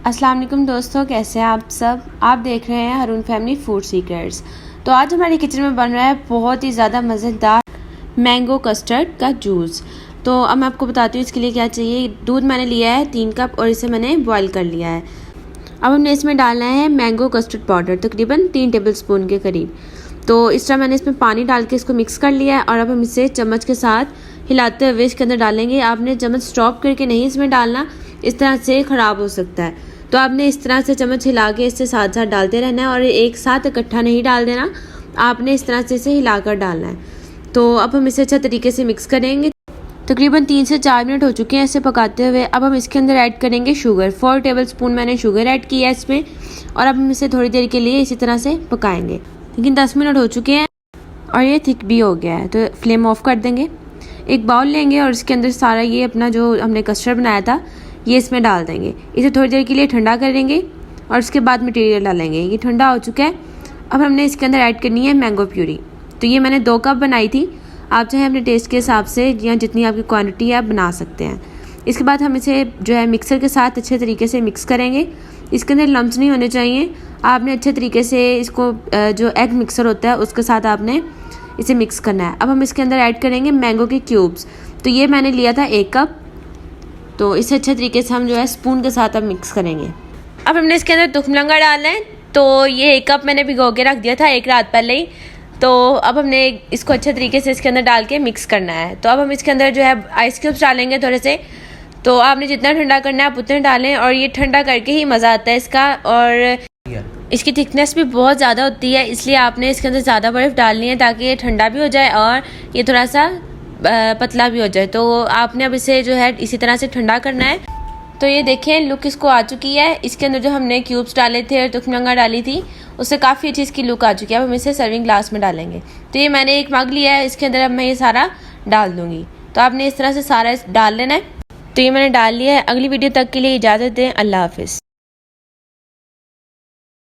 अस्सलाम वालेकुम दोस्तों, कैसे हैं आप सब। आप देख रहे हैं हारून फैमिली फूड सीक्रेट्स। तो आज हमारे किचन में बन रहा है बहुत ही ज़्यादा मज़ेदार मैंगो कस्टर्ड का जूस। तो अब मैं आपको बताती हूँ इसके लिए क्या चाहिए। दूध मैंने लिया है 3 कप और इसे मैंने बॉईल कर लिया है। अब हमने इसमें डालना है मैंगो कस्टर्ड पाउडर, तकरीबन 3 टेबल स्पून के करीब। तो इस तरह मैंने इसमें पानी डाल के इसको मिक्स कर लिया है और अब हम इसे चम्मच के साथ हिलाते हुए इसके अंदर डालेंगे। आपने चम्मच स्टॉप करके नहीं इसमें डालना, इस तरह से ख़राब हो सकता है। तो आपने इस तरह से चम्मच हिला के इससे साथ साथ डालते रहना है और एक साथ इकट्ठा नहीं डाल देना, आपने इस तरह से इसे हिलाकर डालना है। तो अब हम इसे अच्छा तरीके से मिक्स करेंगे। तकरीबन 3 से 4 मिनट हो चुके हैं इसे पकाते हुए। अब हम इसके अंदर ऐड करेंगे शुगर। 4 टेबल स्पून मैंने शुगर ऐड किया है इसमें और अब हम इसे थोड़ी देर के लिए इसी तरह से पकाएंगे। लेकिन 10 मिनट हो चुके हैं और ये थिक भी हो गया है, तो फ्लेम ऑफ कर देंगे। एक बाउल लेंगे और इसके अंदर सारा ये अपना जो हमने कस्टर्ड बनाया था ये इसमें डाल देंगे। इसे थोड़ी देर के लिए ठंडा करेंगे और उसके बाद मटेरियल डालेंगे। ये ठंडा हो चुका है। अब हमने इसके अंदर ऐड करनी है मैंगो प्यूरी। तो ये मैंने 2 कप बनाई थी, आप चाहे अपने टेस्ट के हिसाब से या जितनी आपकी क्वांटिटी है आप बना सकते हैं। इसके बाद हम इसे जो है मिक्सर के साथ अच्छे तरीके से मिक्स करेंगे। इसके अंदर लम्स नहीं होने चाहिए। आपने अच्छे तरीके से इसको जो एग मिक्सर होता है उसके साथ आपने इसे मिक्स करना है। अब हम इसके अंदर ऐड करेंगे मैंगो के क्यूब्स। तो ये मैंने लिया था 1 कप। तो इसे अच्छे तरीके से हम जो है स्पून के साथ अब मिक्स करेंगे। अब हमने इसके अंदर तुखमलंगा डालना है। तो ये 1 कप मैंने भिगो के रख दिया था 1 रात पहले ही। तो अब हमने इसको अच्छे तरीके से इसके अंदर डाल के मिक्स करना है। तो अब हम इसके अंदर जो है आइस क्यूब्स डालेंगे थोड़े से। तो आपने जितना ठंडा करना है आप उतना डालें और ये ठंडा करके ही मज़ा आता है इसका। और इसकी थिकनेस भी बहुत ज़्यादा होती है, इसलिए आपने इसके अंदर ज़्यादा बर्फ़ डालनी है ताकि ये ठंडा भी हो जाए और ये थोड़ा सा पतला भी हो जाए। तो आपने अब इसे जो है इसी तरह से ठंडा करना है। तो ये देखें लुक इसको आ चुकी है। इसके अंदर जो हमने क्यूब्स डाले थे और तुखमलंगा डाली थी उससे काफ़ी अच्छी इसकी लुक आ चुकी है। अब हम इसे सर्विंग ग्लास में डालेंगे। तो ये मैंने एक मग लिया है, इसके अंदर अब मैं ये सारा डाल दूँगी। तो आपने इस तरह से सारा डाल लेना है। तो ये मैंने डाल लिया है। अगली वीडियो तक के लिए इजाज़त दें। अल्लाह हाफिज़।